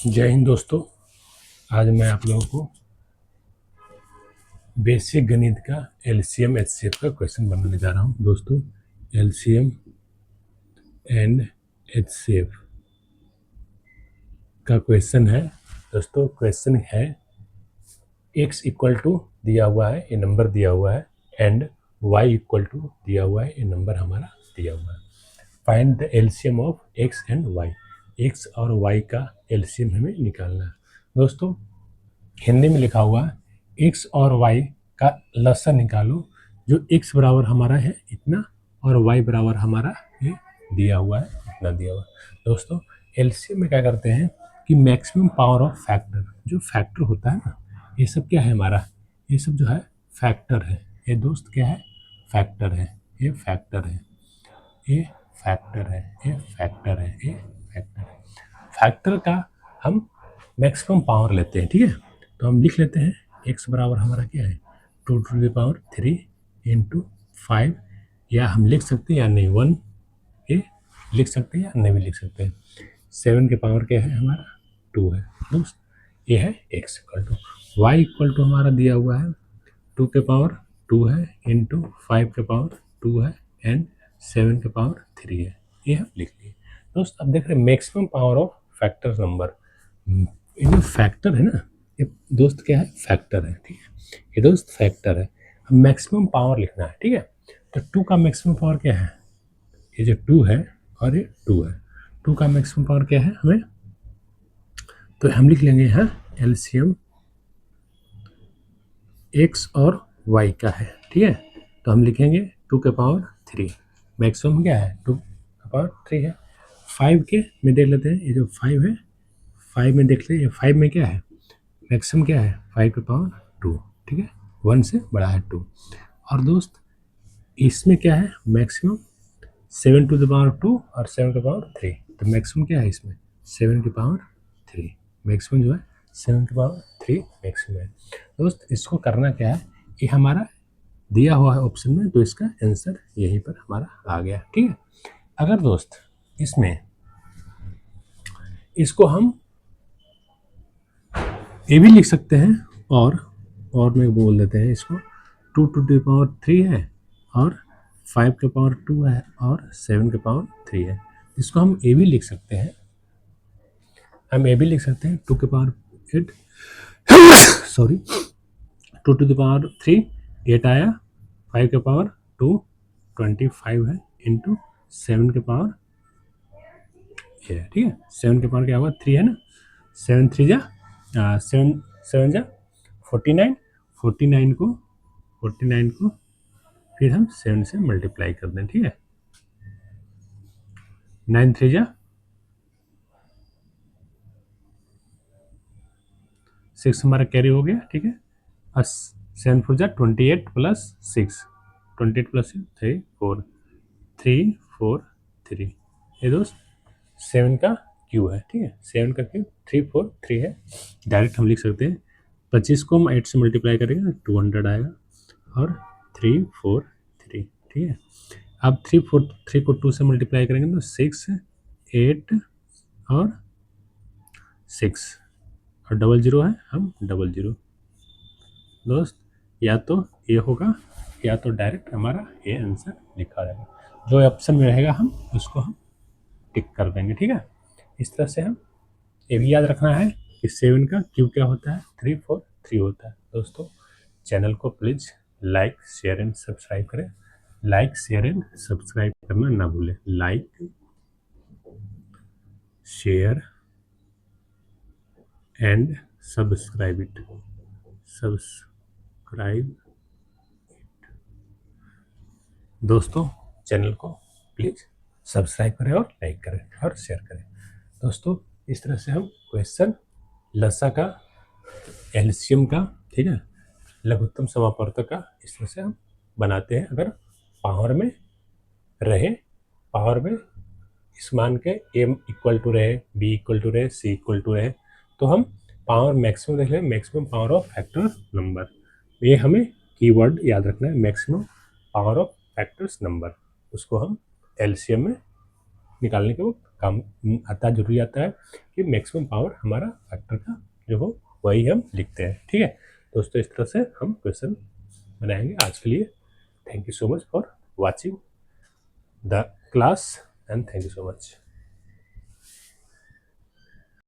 जय हिंद दोस्तों। आज मैं आप लोगों को बेसिक गणित का एलसीएम एचसीएफ का क्वेश्चन बनाने जा रहा हूं। दोस्तों, एलसीएम एंड एचसीएफ का क्वेश्चन है। दोस्तों, क्वेश्चन है x इक्वल टू दिया हुआ है, ये नंबर दिया हुआ है, एंड y इक्वल टू दिया हुआ है, ये नंबर हमारा दिया हुआ है। Find the LCM of x and y। x और y का एलसीएम हमें निकालना है। दोस्तों, हिंदी में लिखा हुआ है x और y का लसा निकालो, जो x बराबर हमारा है इतना और y बराबर हमारा ये दिया हुआ है, इतना दिया हुआ है। दोस्तों, एलसीएम में क्या करते हैं कि मैक्सिमम पावर ऑफ फैक्टर, जो फैक्टर होता है ना, ये सब क्या है हमारा, ये सब जो है फैक्टर है। ये दोस्त क्या है, फैक्टर है, ये फैक्टर है, ये फैक्टर है, ये फैक्टर है, ये फैक्टर है। फैक्टर का हम मैक्सिमम पावर लेते हैं, ठीक है। तो हम लिख लेते हैं x बराबर हमारा क्या है 2 टू द पावर 3 इंटू 5, या हम लिख सकते हैं या नहीं 1 ये लिख सकते हैं या नहीं भी लिख सकते हैं। 7 के पावर क्या है हमारा 2 है दोस्त, ये है x equal to. y equal to हमारा दिया हुआ है 2 के पावर 2 है इंटू 5 के पावर 2 है एंड 7 के पावर 3 है, ये हम लिख लिए। दोस्त, अब देख रहे हैं maximum power of factor number. ये जो फैक्टर है ना, ये दोस्त क्या है, फैक्टर है, ठीक है। ये दोस्त फैक्टर है, हम मैक्सिमम पावर लिखना है, ठीक है। तो 2 का मैक्सिमम पावर क्या है, ये जो 2 है और ये 2 है, 2 का मैक्सिमम पावर क्या है हमें, तो हम लिख लेंगे यहाँ एलसीएम x और y का है, ठीक है। तो हम लिखेंगे 2 के पावर 3, मैक्सिमम क्या है 2 का पावर 3 है। 5 के में देख लेते हैं, ये जो 5 है 5 में देख लें, ये 5 में क्या है मैक्सिमम क्या है 5 के पावर 2, ठीक है, 1 से बड़ा है 2। और दोस्त, इसमें क्या है मैक्सिमम 7 टू द पावर 2 और 7 के पावर 3, तो मैक्सिमम क्या है इसमें 7 के पावर 3, मैक्सिमम जो है 7 के पावर 3 मैक्सिमम है। दोस्त, इसको करना क्या है, ये हमारा दिया हुआ है ऑप्शन में, तो इसका आंसर यहीं पर हमारा आ गया, ठीक है। अगर दोस्त इसमें इसको हम ये भी लिख सकते हैं, और में बोल देते हैं इसको 2 टू द पावर 3 है और 5 के पावर 2 है और 7 के पावर 3 है। इसको हम ए भी लिख सकते हैं, हम ए भी लिख सकते हैं 2 के power 8 sorry 2 to the power 3 8 आया, 5 के पावर 2 25 है इंटू 7 के पावर ये है, ठीक है। 7 के पावर क्या होगा 3 है ना, 7 3 जा 7 जा 49, 49 को फिर हम 7 से मल्टीप्लाई कर दें, ठीक है। 9 3 जा 6 हमारा कैरी हो गया, ठीक है। और 7 4 जा 28 प्लस 6, 28 प्लस 3 4 3 4 3, ये दोस्त 7 का क्यू है, ठीक है। 7 का क्यू 3 4 3 है, डायरेक्ट हम लिख सकते हैं। 25 को हम 8 से मल्टीप्लाई करेंगे तो 200 आएगा और 3 4 3, ठीक है। अब 3 को 2 से मल्टीप्लाई करेंगे तो 6 8 और 6 और 00 है, हम 00। दोस्त, या तो ये होगा या तो डायरेक्ट हमारा ये आंसर लिखा रहेगा, जो ऑप्शन में रहेगा हम उसको हम टिक कर देंगे, ठीक है। इस तरह से हम ये भी याद रखना है कि 7 का क्यू क्या होता है 3 4 3 होता है। दोस्तों, चैनल को please like share and subscribe करें, लाइक शेयर एंड सब्सक्राइब करना ना भूलें, like share and subscribe it, subscribe. दोस्तों, चैनल को प्लीज़ सब्सक्राइब करें और लाइक करें और शेयर करें। दोस्तों, इस तरह से हम क्वेश्चन लसा का, एलसीएम का, ठीक है, लघुत्तम समापवर्तक का इस तरह से हम बनाते हैं। अगर पावर में रहे, पावर में इस मान के m इक्वल टू रहे, b इक्वल टू रहे, c इक्वल टू रहे, तो हम पावर मैक्सिमम देख लें, maximum power of factor number, ये हमें कीवर्ड याद रखना है, maximum power of factors number, उसको हम एलसीएम में निकालने के वक्त काम आता जरूरी आता है कि मैक्सिमम पावर हमारा फैक्टर का जो हो वही हम लिखते हैं। ठीक है दोस्तों, इस तरह से हम क्वेश्चन बनाएंगे। आज के लिए thank you so much for watching the class and thank you so much.